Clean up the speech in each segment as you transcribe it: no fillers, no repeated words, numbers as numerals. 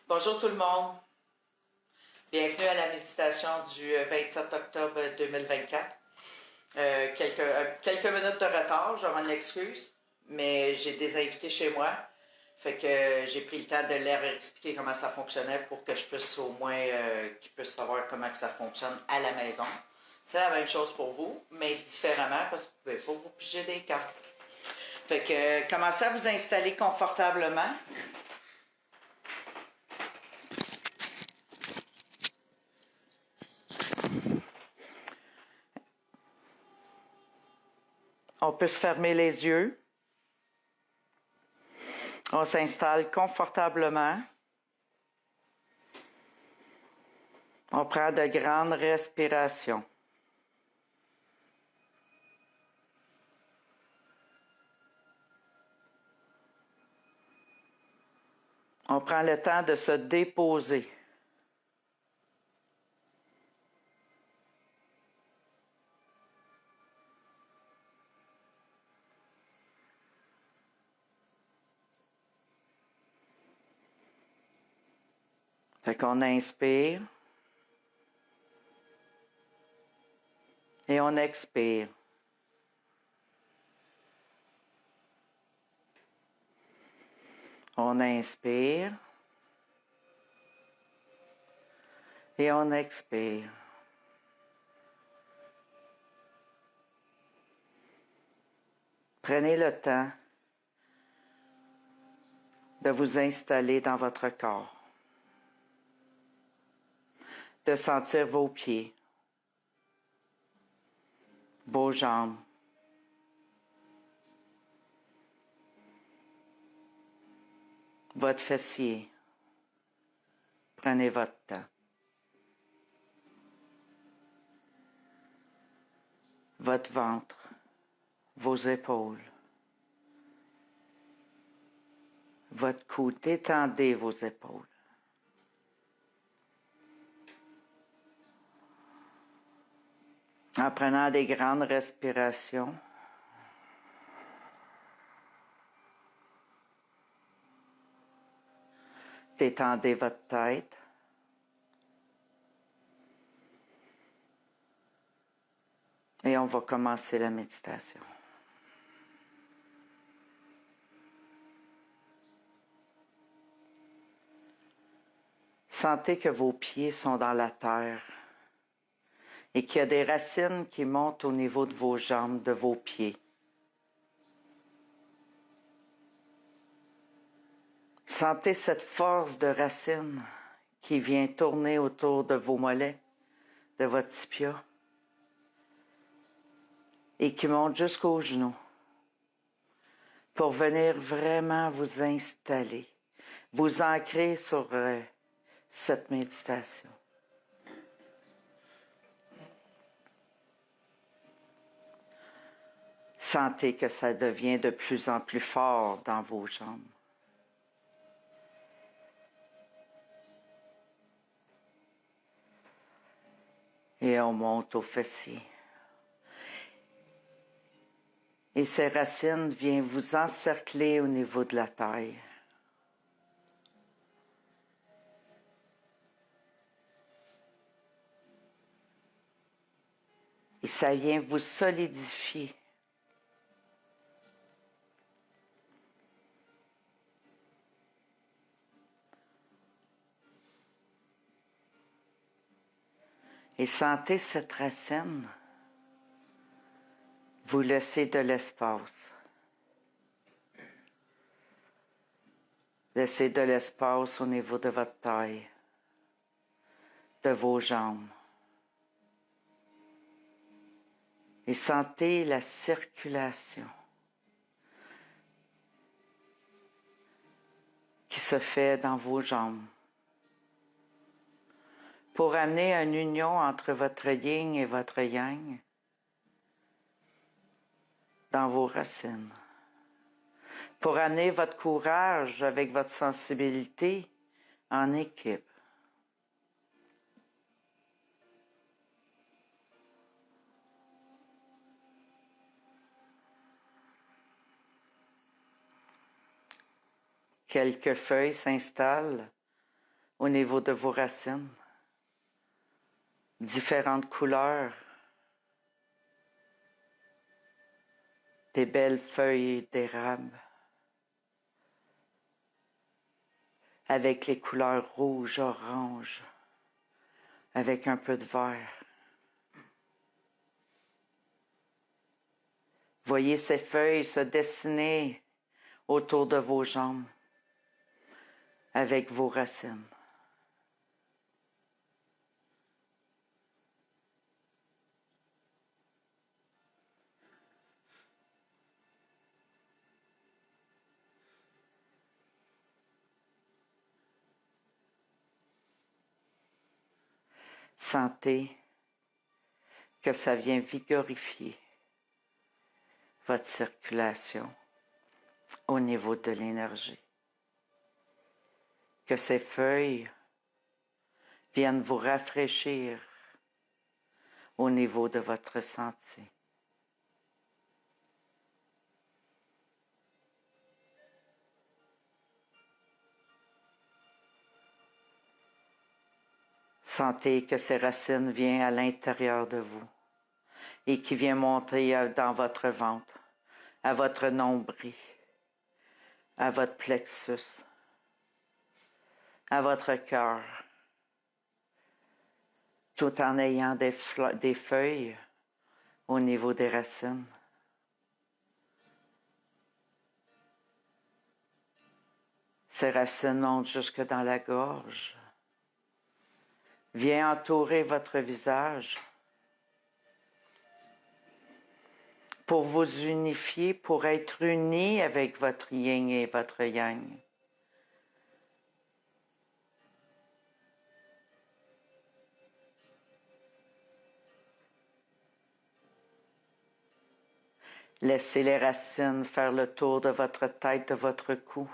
Bonjour tout le monde. Bienvenue à la méditation du 27 octobre 2024. Quelques minutes de retard, je m'en excuse, mais j'ai des invités chez moi. Fait que j'ai pris le temps de leur expliquer comment ça fonctionnait pour que je puisse au moins qu'ils puissent savoir comment que ça fonctionne à la maison. C'est la même chose pour vous, mais différemment parce que vous ne pouvez pas vous piger des cartes. Fait que commencez à vous installer confortablement. On peut se fermer les yeux. On s'installe confortablement. On prend de grandes respirations. On prend le temps de se déposer. Fait qu'on inspire et on expire. On inspire et on expire. Prenez le temps de vous installer dans votre corps, de sentir vos pieds, vos jambes, votre fessier. Prenez votre temps. Votre ventre, vos épaules, votre cou. Détendez vos épaules. En prenant des grandes respirations, détendez votre tête. Et on va commencer la méditation. Sentez que vos pieds sont dans la terre et qu'il y a des racines qui montent au niveau de vos jambes, de vos pieds. Sentez cette force de racines qui vient tourner autour de vos mollets, de votre tibia, et qui monte jusqu'aux genoux pour venir vraiment vous installer, vous ancrer sur cette méditation. Sentez que ça devient de plus en plus fort dans vos jambes. Et on monte aux fessiers. Et ces racines viennent vous encercler au niveau de la taille. Et ça vient vous solidifier. Et sentez cette racine vous laisser de l'espace. Laissez de l'espace au niveau de votre taille, de vos jambes. Et sentez la circulation qui se fait dans vos jambes pour amener une union entre votre yin et votre yang dans vos racines, pour amener votre courage avec votre sensibilité en équipe. Quelques feuilles s'installent au niveau de vos racines, différentes couleurs, des belles feuilles d'érable, avec les couleurs rouge, orange, avec un peu de vert. Voyez ces feuilles se dessiner autour de vos jambes, avec vos racines. Sentez que ça vient vigorifier votre circulation au niveau de l'énergie. Que ces feuilles viennent vous rafraîchir au niveau de votre ressenti. Sentez que ces racines viennent à l'intérieur de vous et qui viennent monter dans votre ventre, à votre nombril, à votre plexus, à votre cœur, tout en ayant des feuilles au niveau des racines. Ces racines montent jusque dans la gorge. Viens entourer votre visage pour vous unifier, pour être unis avec votre yin et votre yang. Laissez les racines faire le tour de votre tête, de votre cou.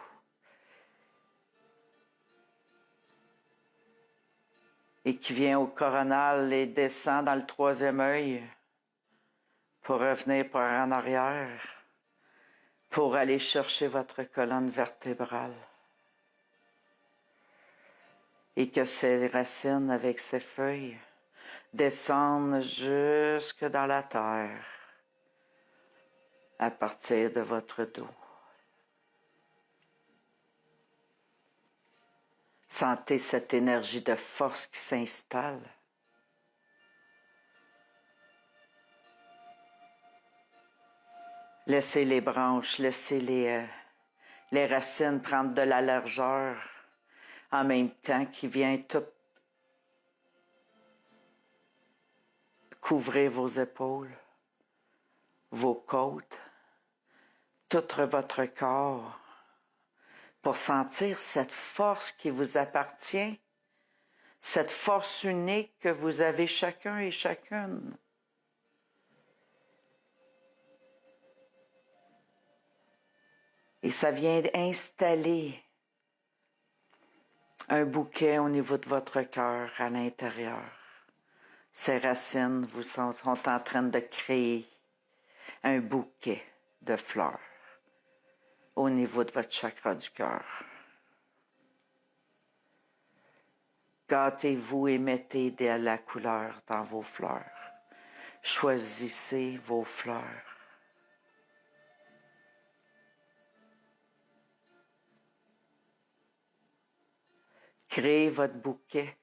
Et qui vient au coronal et descend dans le troisième œil pour revenir par en arrière, pour aller chercher votre colonne vertébrale. Et que ces racines avec ces feuilles descendent jusque dans la terre à partir de votre dos. Sentez cette énergie de force qui s'installe. Laissez les branches, laissez les racines prendre de la largeur en même temps qui vient tout couvrir vos épaules, vos côtes, tout votre corps, pour sentir cette force qui vous appartient, cette force unique que vous avez chacun et chacune. Et ça vient installer un bouquet au niveau de votre cœur à l'intérieur. Ces racines vous sont en train de créer un bouquet de fleurs au niveau de votre chakra du cœur. Gâtez-vous et mettez de la couleur dans vos fleurs. Choisissez vos fleurs. Créez votre bouquet.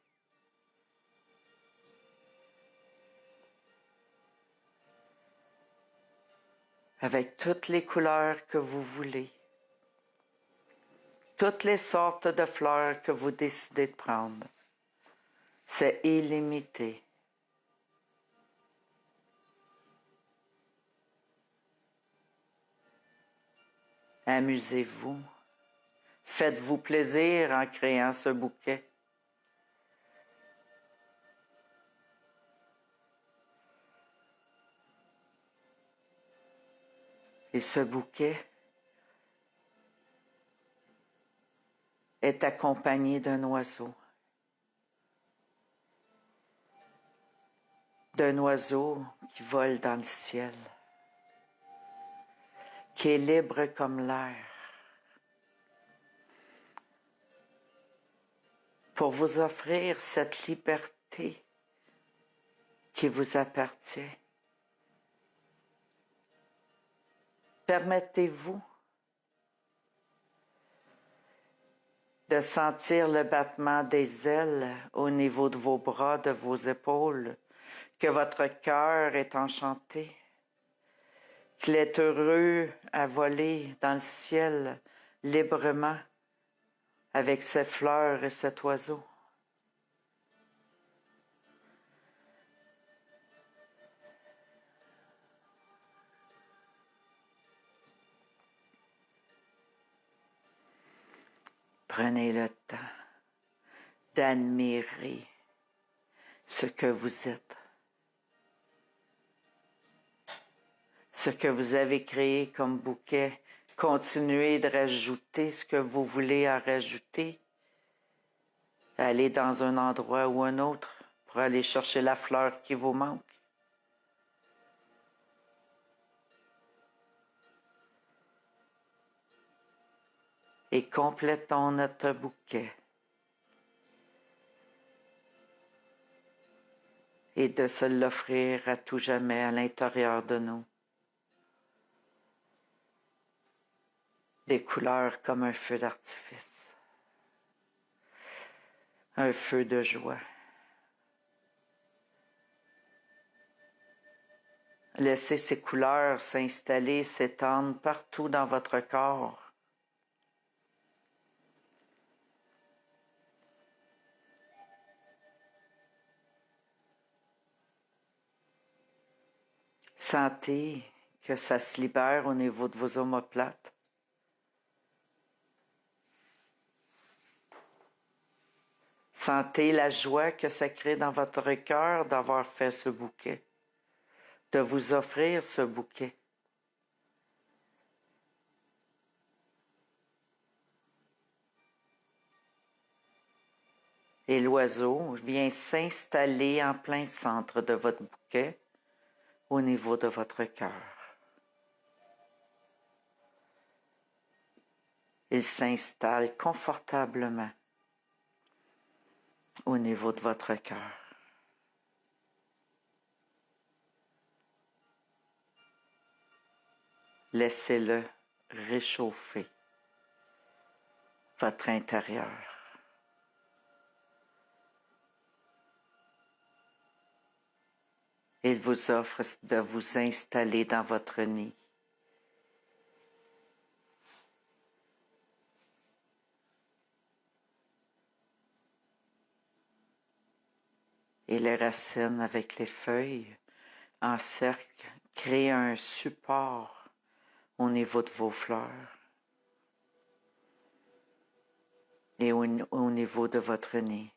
Avec toutes les couleurs que vous voulez. Toutes les sortes de fleurs que vous décidez de prendre. C'est illimité. Amusez-vous. Faites-vous plaisir en créant ce bouquet. Et ce bouquet est accompagné d'un oiseau. D'un oiseau qui vole dans le ciel, qui est libre comme l'air, pour vous offrir cette liberté qui vous appartient. Permettez-vous de sentir le battement des ailes au niveau de vos bras, de vos épaules, que votre cœur est enchanté, qu'il est heureux à voler dans le ciel librement avec ses fleurs et cet oiseau. Prenez le temps d'admirer ce que vous êtes, ce que vous avez créé comme bouquet. Continuez de rajouter ce que vous voulez en rajouter. Allez dans un endroit ou un autre pour aller chercher la fleur qui vous manque. Et complétons notre bouquet. Et de se l'offrir à tout jamais à l'intérieur de nous. Des couleurs comme un feu d'artifice. Un feu de joie. Laissez ces couleurs s'installer, s'étendre partout dans votre corps. Sentez que ça se libère au niveau de vos omoplates. Sentez la joie que ça crée dans votre cœur d'avoir fait ce bouquet, de vous offrir ce bouquet. Et l'oiseau vient s'installer en plein centre de votre bouquet, au niveau de votre cœur. Il s'installe confortablement au niveau de votre cœur. Laissez-le réchauffer votre intérieur. Il vous offre de vous installer dans votre nid. Et les racines avec les feuilles en cercle créent un support au niveau de vos fleurs et au niveau de votre nid.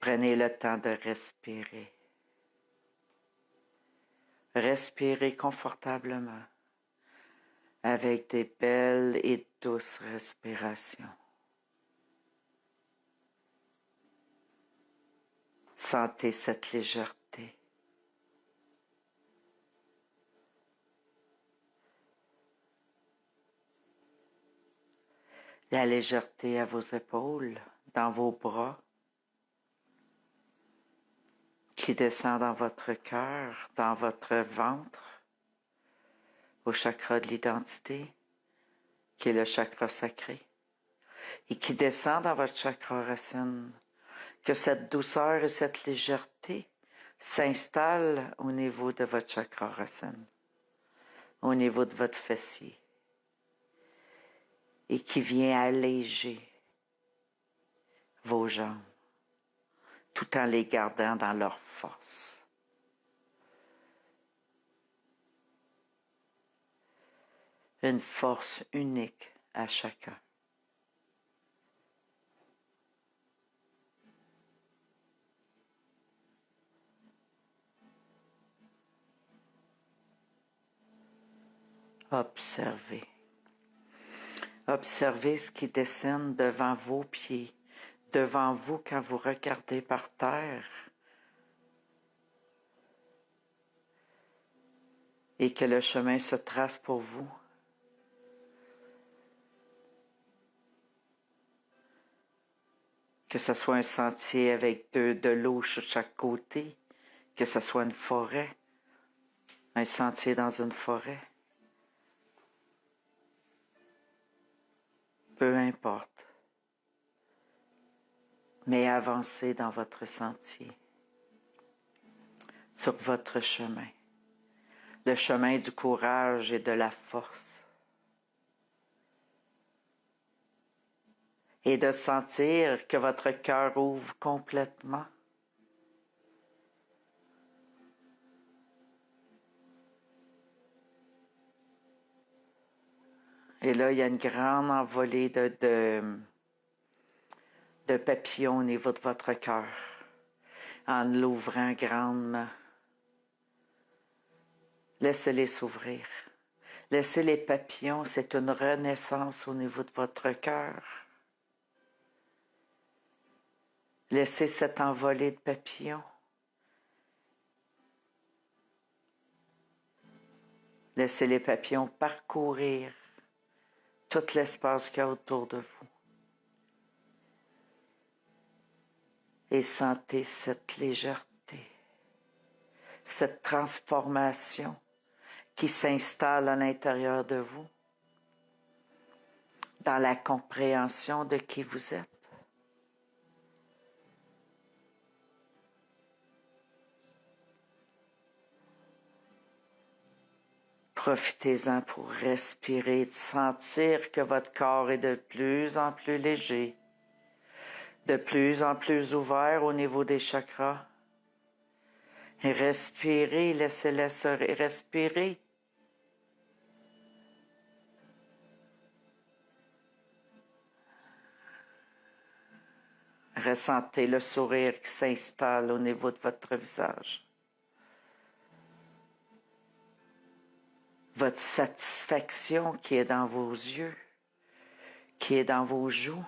Prenez le temps de respirer. Respirez confortablement avec des belles et douces respirations. Sentez cette légèreté. La légèreté à vos épaules, dans vos bras, qui descend dans votre cœur, dans votre ventre, au chakra de l'identité, qui est le chakra sacré, et qui descend dans votre chakra racine. Que cette douceur et cette légèreté s'installent au niveau de votre chakra racine, au niveau de votre fessier, et qui vient alléger vos jambes, tout en les gardant dans leur force. Une force unique à chacun. Observez. Observez ce qui dessine devant vos pieds, devant vous quand vous regardez par terre. Et que le chemin se trace pour vous. Que ce soit un sentier avec de l'eau sur chaque côté, que ce soit une forêt, un sentier dans une forêt. Peu importe. Mais avancez dans votre sentier, sur votre chemin, le chemin du courage et de la force. Et de sentir que votre cœur ouvre complètement. Et là, il y a une grande envolée de papillons au niveau de votre cœur, en l'ouvrant grandement. Laissez-les s'ouvrir. Laissez les papillons, c'est une renaissance au niveau de votre cœur. Laissez cette envolée de papillons. Laissez les papillons parcourir tout l'espace qu'il y a autour de vous. Et sentez cette légèreté, cette transformation qui s'installe à l'intérieur de vous, dans la compréhension de qui vous êtes. Profitez-en pour respirer, de sentir que votre corps est de plus en plus léger, de plus en plus ouvert au niveau des chakras. Et respirez, laissez-le se respirer. Ressentez le sourire qui s'installe au niveau de votre visage. Votre satisfaction qui est dans vos yeux, qui est dans vos joues,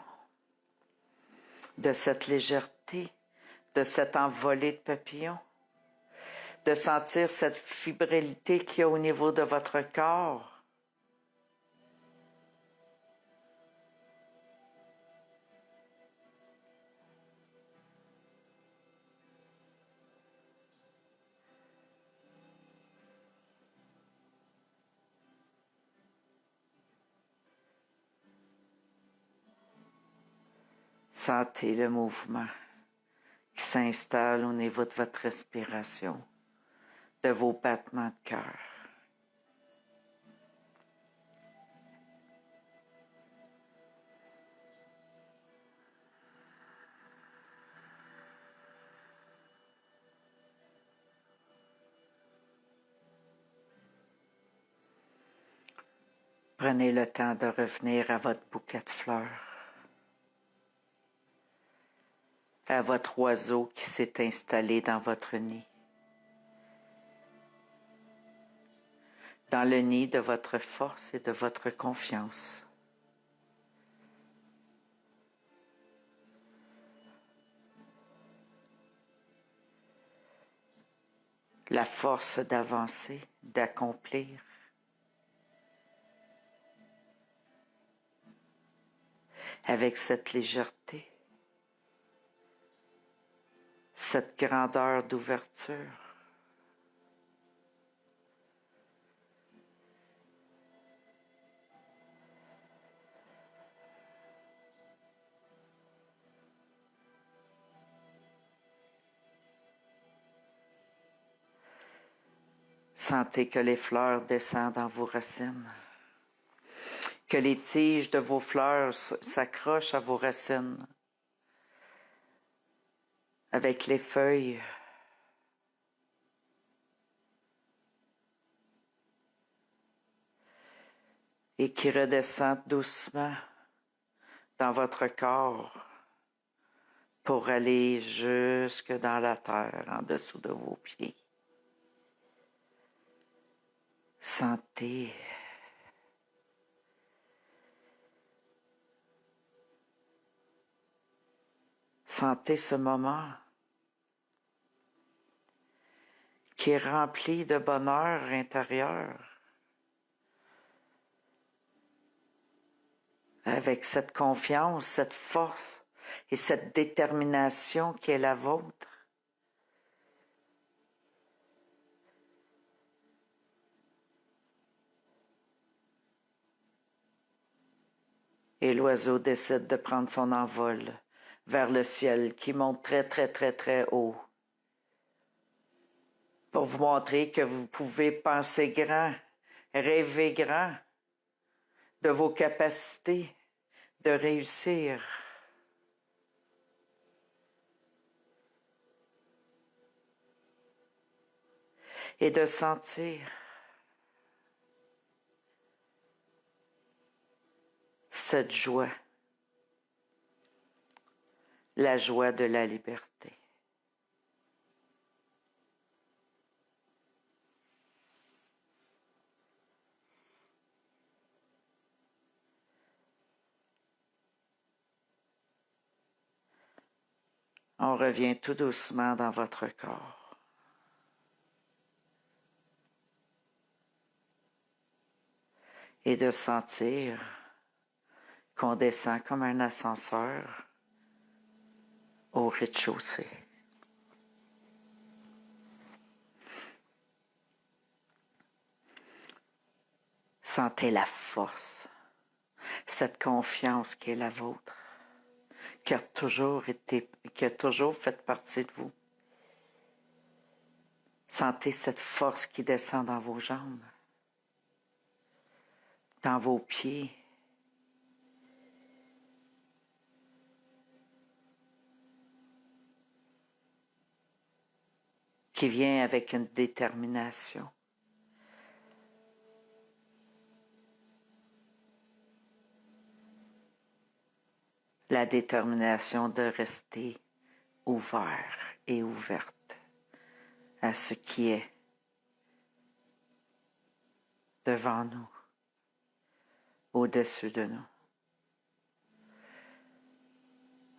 de cette légèreté, de cette envolée de papillons, de sentir cette fébrilité qu'il y a au niveau de votre corps. Sentez le mouvement qui s'installe au niveau de votre respiration, de vos battements de cœur. Prenez le temps de revenir à votre bouquet de fleurs, à votre oiseau qui s'est installé dans votre nid, dans le nid de votre force et de votre confiance. La force d'avancer, d'accomplir. Avec cette légèreté, cette grandeur d'ouverture. Sentez que les fleurs descendent dans vos racines, que les tiges de vos fleurs s'accrochent à vos racines, avec les feuilles. Et qui redescendent doucement dans votre corps pour aller jusque dans la terre, en dessous de vos pieds. Sentez. Sentez ce moment qui est rempli de bonheur intérieur, avec cette confiance, cette force, et cette détermination qui est la vôtre. Et l'oiseau décide de prendre son envol vers le ciel qui monte très, très, très, très haut pour vous montrer que vous pouvez penser grand, rêver grand de vos capacités de réussir. Et de sentir cette joie, la joie de la liberté. On revient tout doucement dans votre corps. Et de sentir qu'on descend comme un ascenseur au rez-de-chaussée. Sentez la force, cette confiance qui est la vôtre, qui a toujours fait partie de vous. Sentez cette force qui descend dans vos jambes, dans vos pieds. Qui vient avec une détermination. La détermination de rester ouvert et ouverte à ce qui est devant nous, au-dessus de nous,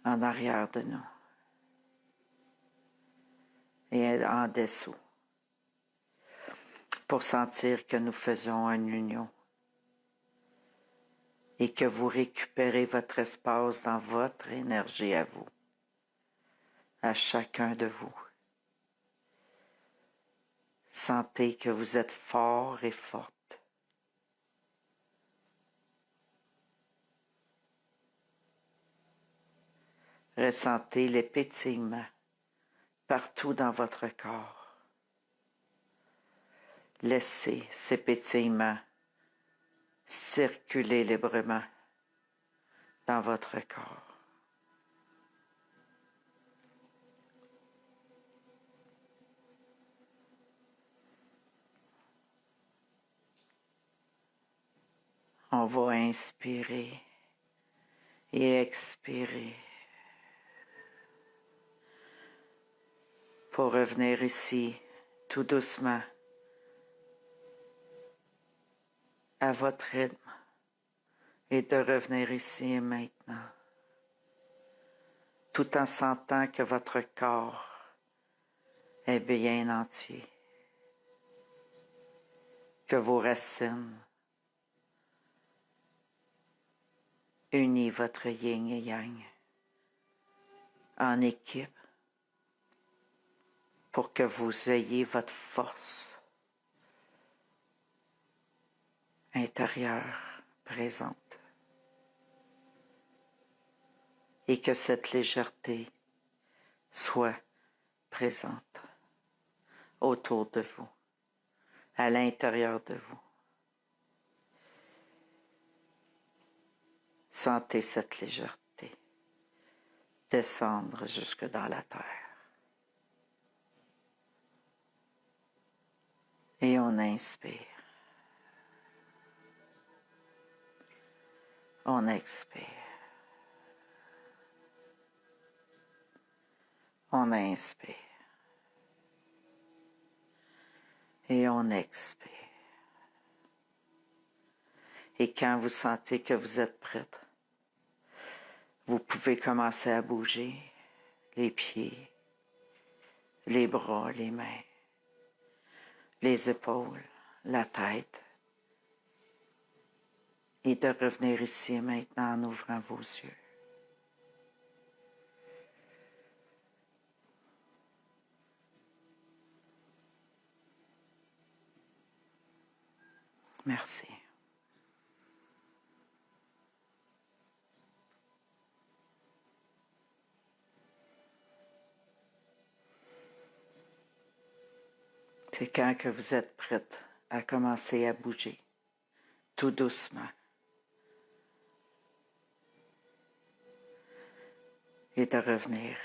en arrière de nous et en dessous, pour sentir que nous faisons une union et que vous récupérez votre espace dans votre énergie à vous, à chacun de vous. Sentez que vous êtes fort et forte. Ressentez les pétillements partout dans votre corps. Laissez ces pétillements circuler librement dans votre corps. On va inspirer et expirer pour revenir ici tout doucement à votre rythme et de revenir ici et maintenant, tout en sentant que votre corps est bien entier, que vos racines unissent votre yin et yang en équipe pour que vous ayez votre force intérieure présente et que cette légèreté soit présente autour de vous, à l'intérieur de vous. Sentez cette légèreté descendre jusque dans la terre. Et on inspire. On expire. On inspire. Et on expire. Et quand vous sentez que vous êtes prête, vous pouvez commencer à bouger les pieds, les bras, les mains, les épaules, la tête. Et de revenir ici maintenant en ouvrant vos yeux. Merci. C'est quand que vous êtes prête à commencer à bouger, tout doucement. Et de revenir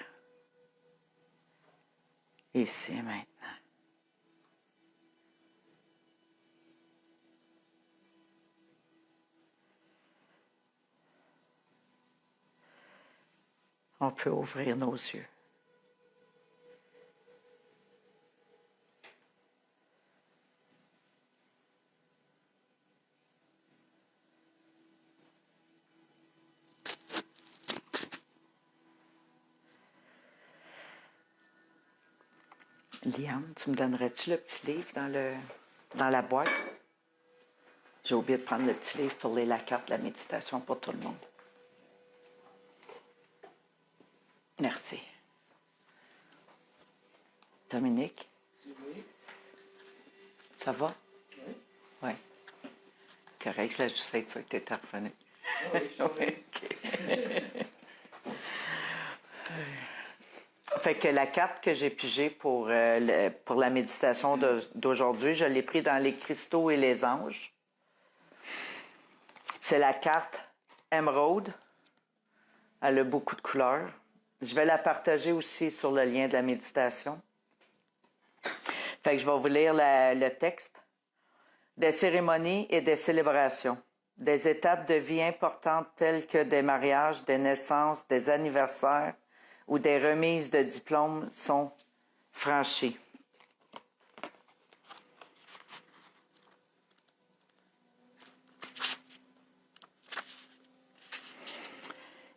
ici et maintenant. On peut ouvrir nos yeux. Liane, tu me donnerais-tu le petit livre dans la boîte? J'ai oublié de prendre le petit livre pour lire la carte de la méditation pour tout le monde. Merci. Dominique? Oui. Ça va? Oui. Oui. Correct, là, je sais que tu étais revenu. Oui, Oui, OK. Fait que la carte que j'ai pigée pour la méditation d'aujourd'hui, je l'ai prise dans les cristaux et les anges. C'est la carte émeraude. Elle a beaucoup de couleurs. Je vais la partager aussi sur le lien de la méditation. Fait que je vais vous lire le texte. Des cérémonies et des célébrations. Des étapes de vie importantes telles que des mariages, des naissances, des anniversaires ou des remises de diplômes sont franchies.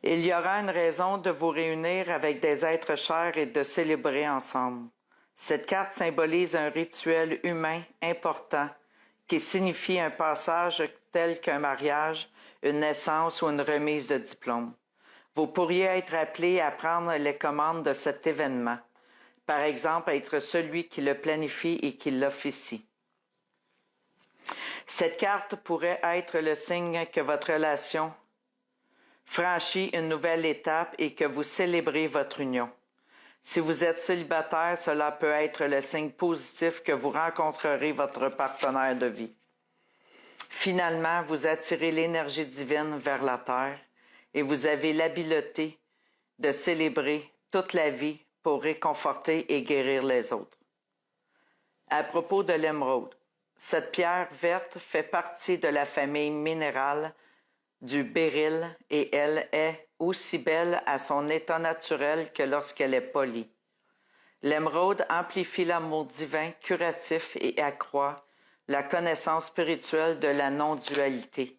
Il y aura une raison de vous réunir avec des êtres chers et de célébrer ensemble. Cette carte symbolise un rituel humain important qui signifie un passage tel qu'un mariage, une naissance ou une remise de diplôme. Vous pourriez être appelé à prendre les commandes de cet événement, par exemple être celui qui le planifie et qui l'officie. Cette carte pourrait être le signe que votre relation franchit une nouvelle étape et que vous célébrez votre union. Si vous êtes célibataire, cela peut être le signe positif que vous rencontrerez votre partenaire de vie. Finalement, vous attirez l'énergie divine vers la terre et vous avez l'habileté de célébrer toute la vie pour réconforter et guérir les autres. À propos de l'émeraude, cette pierre verte fait partie de la famille minérale du béryl et elle est aussi belle à son état naturel que lorsqu'elle est polie. L'émeraude amplifie l'amour divin curatif et accroît la connaissance spirituelle de la non-dualité.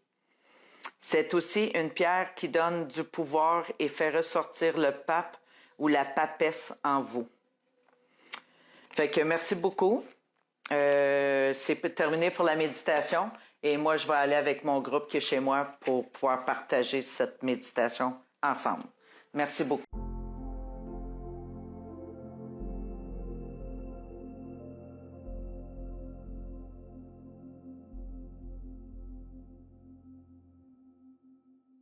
C'est aussi une pierre qui donne du pouvoir et fait ressortir le pape ou la papesse en vous. Fait que merci beaucoup. C'est terminé pour la méditation. Et moi, je vais aller avec mon groupe qui est chez moi pour pouvoir partager cette méditation ensemble. Merci beaucoup.